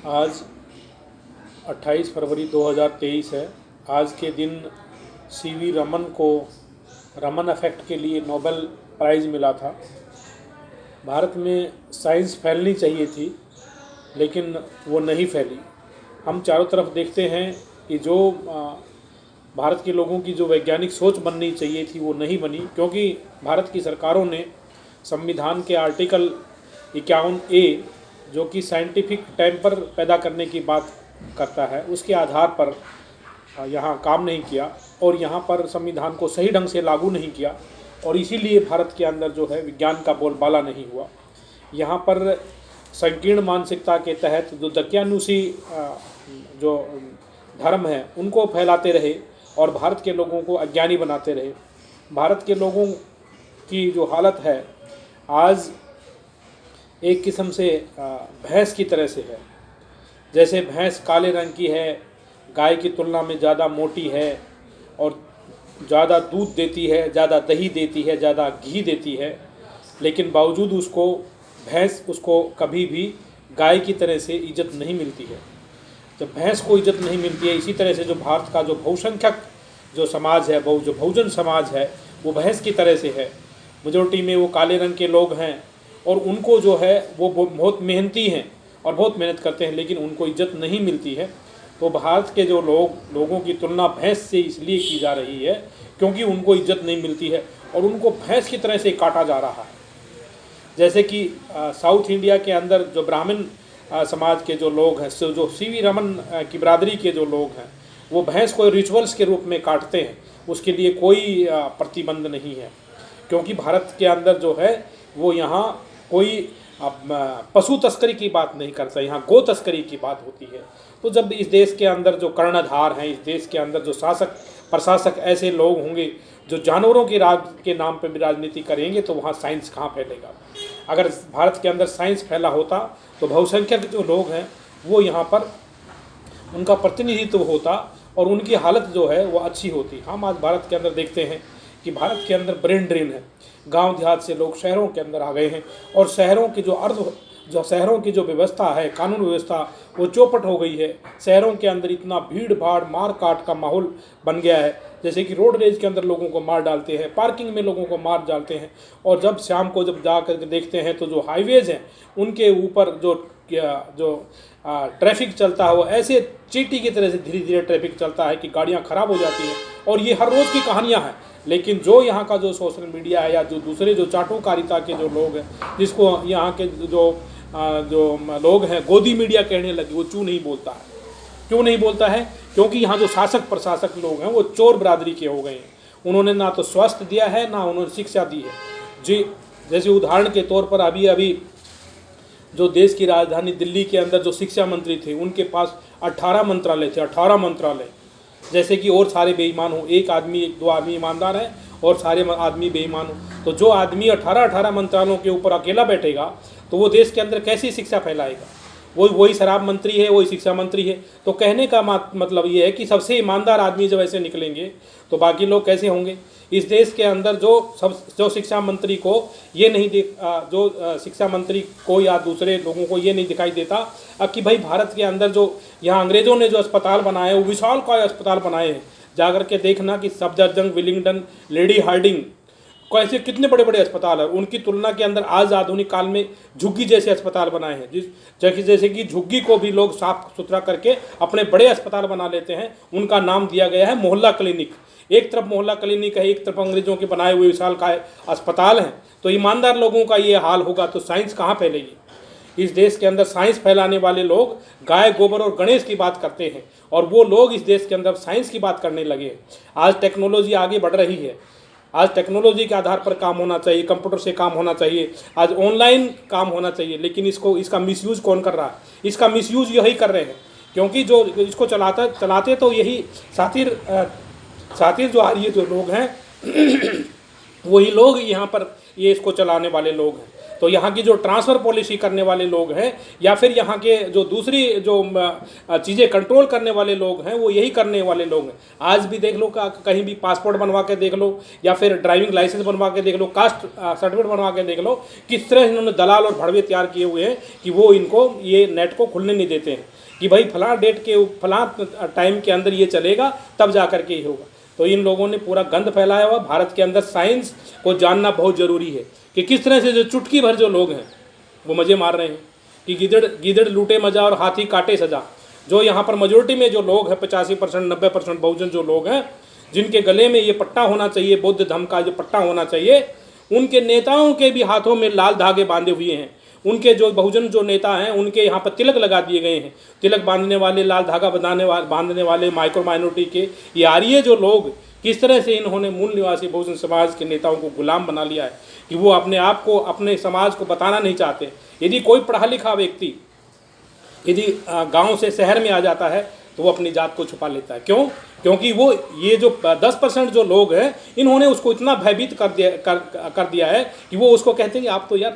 आज 28 फरवरी 2023 है। आज के दिन सीवी रमन को रमन इफ़ेक्ट के लिए नोबेल प्राइज़ मिला था। भारत में साइंस फैलनी चाहिए थी, लेकिन वो नहीं फैली। हम चारों तरफ देखते हैं कि जो भारत के लोगों की जो वैज्ञानिक सोच बननी चाहिए थी वो नहीं बनी, क्योंकि भारत की सरकारों ने संविधान के आर्टिकल 51A जो कि साइंटिफिक टेम्पर पैदा करने की बात करता है, उसके आधार पर यहाँ काम नहीं किया और यहाँ पर संविधान को सही ढंग से लागू नहीं किया, और इसीलिए भारत के अंदर जो है विज्ञान का बोलबाला नहीं हुआ। यहाँ पर संकीर्ण मानसिकता के तहत जो दकियानुसी जो धर्म है उनको फैलाते रहे और भारत के लोगों को अज्ञानी बनाते रहे। भारत के लोगों की जो हालत है आज एक किस्म से भैंस की तरह से है। जैसे भैंस काले रंग की है, गाय की तुलना में ज़्यादा मोटी है और ज़्यादा दूध देती है, ज़्यादा दही देती है, ज़्यादा घी देती है, लेकिन बावजूद उसको भैंस उसको कभी भी गाय की तरह से इज्जत नहीं मिलती है। जब भैंस को इज्जत नहीं मिलती है, इसी तरह से जो भारत का जो बहुसंख्यक जो समाज है, जो बहुजन समाज है, वो भैंस की तरह से है। मेजोरिटी में वो काले रंग के लोग हैं और उनको जो है वो बहुत मेहनती हैं और बहुत मेहनत करते हैं, लेकिन उनको इज्जत नहीं मिलती है। तो भारत के जो लोगों की तुलना भैंस से इसलिए की जा रही है क्योंकि उनको इज्जत नहीं मिलती है और उनको भैंस की तरह से काटा जा रहा है। जैसे कि साउथ इंडिया के अंदर जो ब्राह्मण समाज के जो लोग हैं, जो सीवी रमन की बिरादरी के जो लोग हैं, वो भैंस को रिचुअल्स के रूप में काटते हैं। उसके लिए कोई प्रतिबंध नहीं है, क्योंकि भारत के अंदर जो है वो यहाँ कोई पशु तस्करी की बात नहीं करता, यहाँ गो तस्करी की बात होती है। तो जब इस देश के अंदर जो कर्णधार हैं, इस देश के अंदर जो शासक प्रशासक ऐसे लोग होंगे जो जानवरों के राज के नाम पर भी राजनीति करेंगे, तो वहाँ साइंस कहाँ फैलेगा। अगर भारत के अंदर साइंस फैला होता तो बहुसंख्यक जो लोग हैं वो यहाँ पर उनका प्रतिनिधित्व होता और उनकी हालत जो है वो अच्छी होती। हम आज भारत के अंदर देखते हैं कि भारत के अंदर ब्रेन ड्रेन है। गांव देहात से लोग शहरों के अंदर आ गए हैं और शहरों की शहरों की जो व्यवस्था है, कानून व्यवस्था, वो चौपट हो गई है। शहरों के अंदर इतना भीड़ भाड़ मार काट का माहौल बन गया है, जैसे कि रोड रेज के अंदर लोगों को मार डालते हैं, पार्किंग में लोगों को मार डालते हैं। और जब शाम को जब जा कर देखते हैं तो जो हाईवेज़ हैं उनके ऊपर जो ट्रैफिक चलता है वो ऐसे चींटी की तरह से धीरे धीरे ट्रैफिक चलता है कि गाड़ियाँ ख़राब हो जाती हैं। और ये हर रोज़ की कहानियाँ हैं। लेकिन जो यहाँ का जो सोशल मीडिया है या जो दूसरे जो चाटुकारिता के जो लोग हैं, जिसको यहाँ के जो लोग हैं गोदी मीडिया कहने लगे, वो क्यों नहीं बोलता है? क्यों नहीं बोलता है? क्योंकि यहाँ जो शासक प्रशासक लोग हैं वो चोर बिरादरी के हो गए हैं। उन्होंने ना तो स्वास्थ्य दिया है, ना उन्होंने शिक्षा दी है। जी, जैसे उदाहरण के तौर पर अभी जो देश की राजधानी दिल्ली के अंदर जो शिक्षा मंत्री थे, उनके पास 18 मंत्रालय थे, 18 मंत्रालय। जैसे कि और सारे बेईमान हो, एक दो आदमी ईमानदार हैं और सारे आदमी बेईमान हो। तो जो आदमी 18 मंत्रालयों के ऊपर अकेला बैठेगा तो वो देश के अंदर कैसी शिक्षा फैलाएगा? वही शराब मंत्री है, वही शिक्षा मंत्री है। तो कहने का मतलब ये है कि सबसे ईमानदार आदमी जब ऐसे निकलेंगे तो बाकी लोग कैसे होंगे? इस देश के अंदर जो शिक्षा मंत्री को ये नहीं जो शिक्षा मंत्री को या दूसरे लोगों को ये नहीं दिखाई देता कि भाई भारत के अंदर जो यहाँ अंग्रेज़ों ने जो अस्पताल बनाए वो विशालकाय अस्पताल बनाए हैं। जाकर के देखना कि सफदरजंग, विलिंगडन, लेडी हार्डिंग कैसे कितने बड़े बड़े अस्पताल है। उनकी तुलना के अंदर आज आधुनिक काल में झुग्गी जैसे अस्पताल बनाए हैं। जैसे कि झुग्गी को भी लोग साफ सुथरा करके अपने बड़े अस्पताल बना लेते हैं। उनका नाम दिया गया है मोहल्ला क्लिनिक। एक तरफ मोहल्ला क्लिनिक है, एक तरफ अंग्रेजों के बनाए हुए विशालकाय अस्पताल हैं। तो ईमानदार लोगों का ये हाल होगा तो साइंस कहाँ फैलेगी? इस देश के अंदर साइंस फैलाने वाले लोग गाय, गोबर और गणेश की बात करते हैं और वो लोग इस देश के अंदर साइंस की बात करने लगे हैं। आज टेक्नोलॉजी आगे बढ़ रही है। आज टेक्नोलॉजी के आधार पर काम होना चाहिए, कंप्यूटर से काम होना चाहिए, आज ऑनलाइन काम होना चाहिए। लेकिन इसका मिसयूज़ कौन कर रहा है? इसका मिसयूज़ यही कर रहे हैं, क्योंकि जो इसको चलाते तो यही सातिर जो आर्य जो लोग हैं वही लोग यहाँ पर ये इसको चलाने वाले लोग हैं। तो यहाँ की जो ट्रांसफ़र पॉलिसी करने वाले लोग हैं या फिर यहाँ के जो दूसरी जो चीज़ें कंट्रोल करने वाले लोग हैं वो यही करने वाले लोग हैं। आज भी देख लो, कहीं भी पासपोर्ट बनवा के देख लो या फिर ड्राइविंग लाइसेंस बनवा के देख लो, कास्ट सर्टिफिकेट बनवा के देख लो, किस तरह इन्होंने दलाल और भड़वे तैयार किए हुए हैं कि वो इनको ये नेट को खुलने नहीं देते हैं कि भाई फलां डेट के फलां टाइम के अंदर ये चलेगा, तब जा कर के ये होगा। तो इन लोगों ने पूरा गंद फैलाया हुआ। भारत के अंदर साइंस को जानना बहुत ज़रूरी है कि किस तरह से जो चुटकी भर जो लोग हैं वो मज़े मार रहे हैं कि गीदड़ लूटे मजा और हाथी काटे सजा। जो यहाँ पर मेजोरिटी में जो लोग हैं 85% 90% बहुजन जो लोग हैं जिनके गले में ये पट्टा होना चाहिए, बौद्ध धर्म का जो पट्टा होना चाहिए, उनके नेताओं के भी हाथों में लाल धागे बांधे हुए हैं। उनके जो बहुजन जो नेता हैं उनके यहाँ पर तिलक लगा दिए गए हैं। तिलक बांधने वाले, लाल धागा बांधने वाले माइक्रो माइनॉरिटी के ये आर्य जो लोग, किस तरह से इन्होंने मूल निवासी बहुजन समाज के नेताओं को गुलाम बना लिया है कि वो अपने आप को, अपने समाज को बताना नहीं चाहते। यदि कोई पढ़ा लिखा व्यक्ति यदि गांव से शहर में आ जाता है तो वो अपनी जात को छुपा लेता है। क्यों? क्योंकि वो ये जो 10% जो लोग हैं इन्होंने उसको इतना भयभीत कर दिया है कि वो उसको कहते हैं कि आप तो यार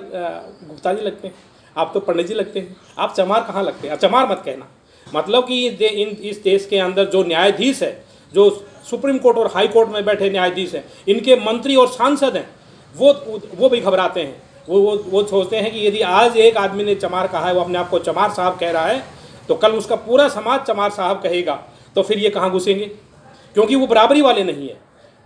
गुप्ता जी लगते हैं, आप तो पंडित जी लगते हैं, आप चमार कहाँ लगते हैं। चमार मत कहना। मतलब कि इस देश के अंदर जो न्यायाधीश है, जो सुप्रीम कोर्ट और हाई कोर्ट में बैठे न्यायाधीश हैं, इनके मंत्री और सांसद हैं, वो भी घबराते हैं। वो सोचते हैं कि यदि आज एक आदमी ने चमार कहा है, वो अपने आप को चमार साहब कह रहा है, तो कल उसका पूरा समाज चमार साहब कहेगा, तो फिर ये कहाँ घुसेंगे? क्योंकि वो बराबरी वाले नहीं है।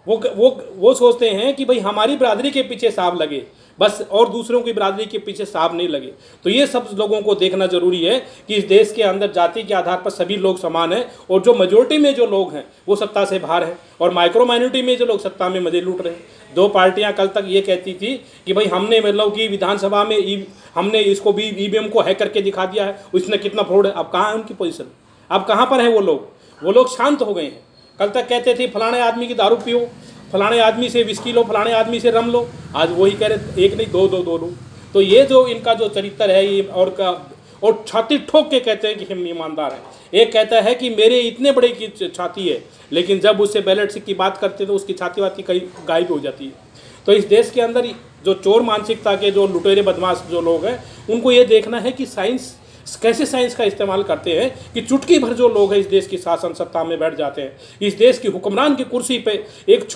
वो सोचते हैं कि भाई हमारी बरादरी के पीछे साहब लगे बस, और दूसरों की बरादरी के पीछे साहब नहीं लगे। तो ये सब लोगों को देखना जरूरी है कि इस देश के अंदर जाति के आधार पर सभी लोग समान हैं, और जो मेजोरिटी में जो लोग हैं वो सत्ता से बाहर हैं, और माइक्रो माइनॉरिटी में जो लोग सत्ता में मजे लूट रहे हैं। दो पार्टियां कल तक ये कहती थी कि भाई हमने मतलब कि विधानसभा में हमने इसको भी ईवीएम को हैक करके दिखा दिया है, उसने कितना फ्रॉड है। अब कहाँ है उनकी पोजीशन? अब कहाँ पर है वो लोग? वो लोग शांत हो गए हैं। कल तक कहते थे फलाने आदमी की दारू पियो, फलाने आदमी से विस्की लो, फलाने आदमी से रम लो, आज वही कह रहे एक नहीं दो लो। तो ये जो इनका जो चरित्र है ये और छाती ठोक के कहते हैं कि हम ईमानदार हैं। एक कहता है कि मेरे इतने बड़े की छाती है, लेकिन जब उससे बैलेट की बात करते हैं तो उसकी छाती वाती कहीं गायब हो जाती है। तो इस देश के अंदर जो चोर मानसिकता के जो लुटेरे बदमाश जो लोग हैं, उनको ये देखना है कि कैसे साइंस का इस्तेमाल करते हैं कि चुटकी भर जो लोग हैं इस देश की शासन सत्ता में बैठ जाते हैं। इस देश की हुक्मरान की कुर्सी पे एक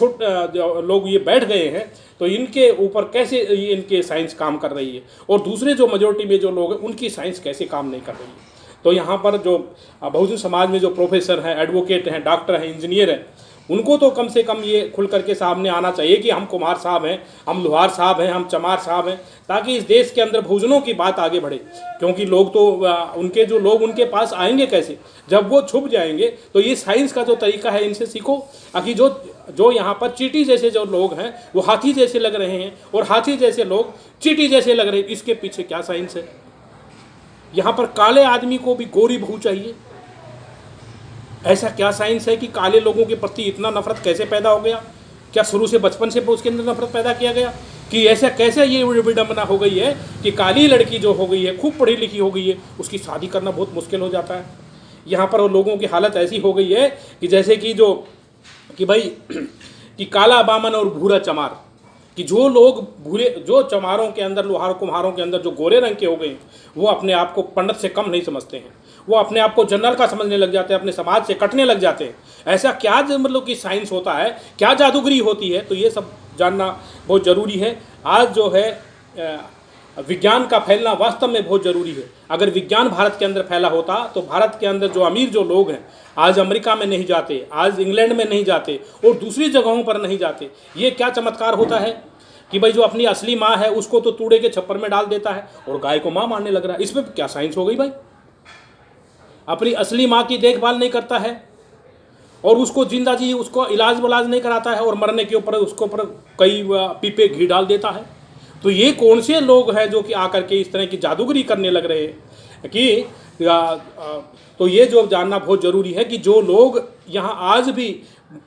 लोग ये बैठ गए हैं, तो इनके ऊपर कैसे इनके साइंस काम कर रही है, और दूसरे जो मेजोरिटी में जो लोग हैं उनकी साइंस कैसे काम नहीं कर रही है। तो यहाँ पर जो बहुजन समाज में जो प्रोफेसर हैं, एडवोकेट हैं, डॉक्टर हैं, इंजीनियर हैं, उनको तो कम से कम ये खुल करके सामने आना चाहिए कि हम कुम्हार साहब हैं, हम लोहार साहब हैं, हम चमार साहब हैं, ताकि इस देश के अंदर बहुजनों की बात आगे बढ़े। क्योंकि लोग तो उनके जो लोग उनके पास आएंगे कैसे, जब वो छुप जाएंगे। तो ये साइंस का जो तरीका है इनसे सीखो, ताकि जो यहाँ पर चींटी जैसे जो लोग हैं वो हाथी जैसे लग रहे हैं, और हाथी जैसे लोग चींटी जैसे लग रहे हैं, इसके पीछे क्या साइंस है? यहाँ पर काले आदमी को भी गोरी बहू चाहिए, ऐसा क्या साइंस है कि काले लोगों के प्रति इतना नफरत कैसे पैदा हो गया? क्या शुरू से बचपन से उसके अंदर नफरत पैदा किया गया कि ऐसा कैसे ये विडंबना हो गई है कि काली लड़की जो हो गई है, खूब पढ़ी लिखी हो गई है, उसकी शादी करना बहुत मुश्किल हो जाता है। यहाँ पर लोगों की हालत ऐसी हो गई है कि जैसे कि भाई कि काला बामन और भूरा चमार, कि जो लोग जो चमारों के अंदर, लोहार कुम्हारों के अंदर जो गोरे रंग के हो गए वो अपने आप को पंडित से कम नहीं समझते हैं, वो अपने आप को जनरल का समझने लग जाते हैं, अपने समाज से कटने लग जाते हैं। ऐसा क्या मतलब कि साइंस होता है, क्या जादूगरी होती है? तो ये सब जानना बहुत ज़रूरी है। आज जो है विज्ञान का फैलना वास्तव में बहुत ज़रूरी है। अगर विज्ञान भारत के अंदर फैला होता तो भारत के अंदर जो अमीर जो लोग हैं आज अमेरिका में नहीं जाते, आज इंग्लैंड में नहीं जाते, और दूसरी जगहों पर नहीं जाते। ये क्या चमत्कार होता है कि भाई जो अपनी असली माँ है उसको तो तूड़े के छप्पर में डाल देता है और गाय को माँ मारने लग रहा है। इसमें क्या साइंस हो गई भाई? अपनी असली माँ की देखभाल नहीं करता है और उसको जिंदा जी उसको इलाज वलाज नहीं कराता है, और मरने के ऊपर उसको ऊपर कई पीपे घी डाल देता है। तो ये कौन से लोग हैं जो कि आकर के इस तरह की जादूगरी करने लग रहे हैं कि तो ये जो जानना बहुत ज़रूरी है कि जो लोग यहाँ आज भी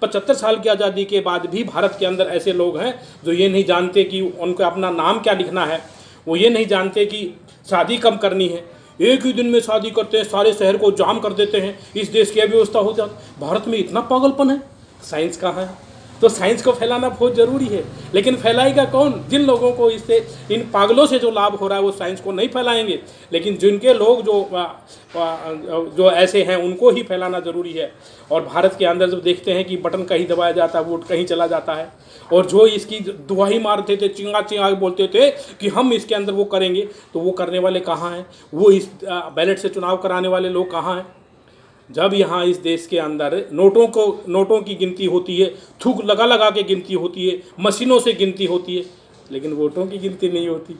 75 साल की आज़ादी के बाद भी भारत के अंदर ऐसे लोग हैं जो ये नहीं जानते कि उनको अपना नाम क्या लिखना है, वो ये नहीं जानते कि शादी कब करनी है, एक ही दिन में शादी करते हैं, सारे शहर को जाम कर देते हैं, इस देश की अव्यवस्था हो जाती। भारत में इतना पागलपन है, साइंस कहाँ है? तो साइंस को फैलाना बहुत ज़रूरी है, लेकिन फैलाएगा कौन? जिन लोगों को इससे, इन पागलों से जो लाभ हो रहा है वो साइंस को नहीं फैलाएंगे, लेकिन जिनके लोग जो ऐसे हैं उनको ही फैलाना ज़रूरी है। और भारत के अंदर जब देखते हैं कि बटन कहीं दबाया जाता है, वोट कहीं चला जाता है, और जो इसकी दुहाई मारते थे, चिंगा चिंगा बोलते थे कि हम इसके अंदर वो करेंगे, तो वो करने वाले कहाँ हैं? वो इस बैलेट से चुनाव कराने वाले लोग कहाँ हैं? जब यहाँ इस देश के अंदर नोटों की गिनती होती है, थूक लगा लगा के गिनती होती है, मशीनों से गिनती होती है, लेकिन वोटों की गिनती नहीं होती।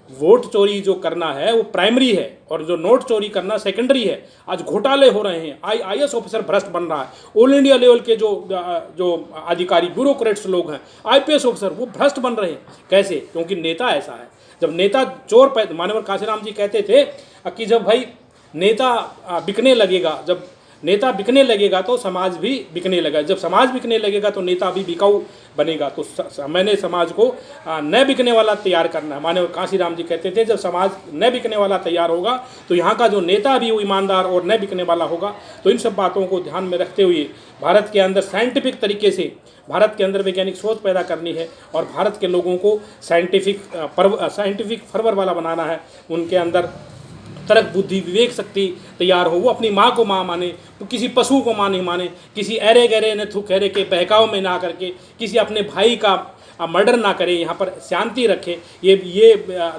वोट चोरी जो करना है वो प्राइमरी है, और जो नोट चोरी करना सेकेंडरी है। आज घोटाले हो रहे हैं, आईएएस ऑफिसर भ्रष्ट बन रहा है, ऑल इंडिया लेवल के जो अधिकारी ब्यूरोक्रेट्स लोग हैं, आईपीएस ऑफिसर, वो भ्रष्ट बन रहे हैं। कैसे? क्योंकि नेता ऐसा है। जब नेता चोर माननीय काशीराम जी कहते थे कि जब भाई नेता बिकने लगेगा, जब नेता बिकने लगेगा तो समाज भी बिकने लगेगा, जब समाज बिकने लगेगा तो नेता भी बिकाऊ बनेगा। तो मैंने समाज को न बिकने वाला तैयार करना है। माननीय काशीराम जी कहते थे जब समाज न बिकने वाला तैयार होगा तो यहाँ का जो नेता भी वो ईमानदार और न बिकने वाला होगा। तो इन सब बातों को ध्यान में रखते हुए भारत के अंदर साइंटिफिक तरीके से भारत के अंदर वैज्ञानिक सोच पैदा करनी है, और भारत के लोगों को साइंटिफिक फर्वर वाला बनाना है। उनके अंदर तर्क बुद्धि विवेक शक्ति तैयार हो, वो अपनी माँ को माँ माने, तो किसी पशु को माँ नहीं माने, किसी अरे गहरे न थुकहरे के बहकाव में ना करके किसी अपने भाई का मर्डर ना करे, यहाँ पर शांति रखे। ये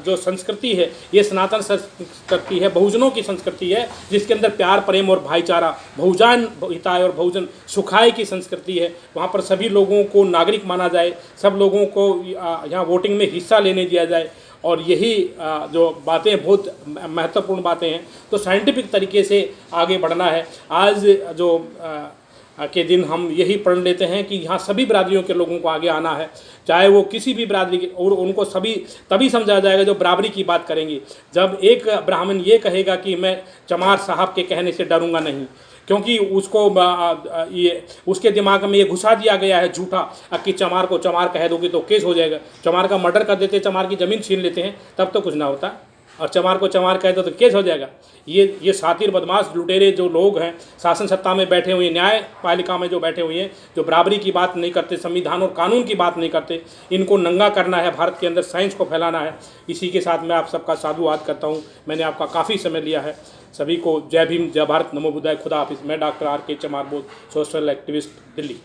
जो संस्कृति है ये सनातन संस्कृति है, बहुजनों की संस्कृति है, जिसके अंदर प्यार प्रेम और भाईचारा, बहुजन हिताय और बहुजन सुखाय की संस्कृति है। वहाँ पर सभी लोगों को नागरिक माना जाए, सब लोगों को यहाँ वोटिंग में हिस्सा लेने दिया जाए, और यही जो बातें बहुत महत्वपूर्ण बातें हैं। तो साइंटिफिक तरीके से आगे बढ़ना है। आज जो के दिन हम यही पढ़ लेते हैं कि यहाँ सभी बिरादरियों के लोगों को आगे आना है, चाहे वो किसी भी बिरादरी के, और उनको सभी तभी समझा जाएगा जो बराबरी की बात करेंगे। जब एक ब्राह्मण ये कहेगा कि मैं चमार साहब के कहने से डरूंगा नहीं, क्योंकि उसको ये उसके दिमाग में ये घुसा दिया गया है झूठा कि चमार को चमार कह दोगे तो केस हो जाएगा। चमार का मर्डर कर देते, चमार की ज़मीन छीन लेते हैं, तब तो कुछ ना होता, और चमार को चमार कह दो तो केस हो जाएगा। ये सातिर बदमाश लुटेरे जो लोग हैं शासन सत्ता में बैठे हुए, न्यायपालिका में जो बैठे हुए हैं, जो बराबरी की बात नहीं करते, संविधान और कानून की बात नहीं करते, इनको नंगा करना है, भारत के अंदर साइंस को फैलाना है। इसी के साथ मैं आप सबका साधुवाद करता हूँ। मैंने आपका काफ़ी समय लिया है। सभी को जय भीम, जय भारत, नमो बुद्धाय, खुदा हाफिज़। मैं डॉक्टर आर के चमार बोध, सोशल एक्टिविस्ट, दिल्ली।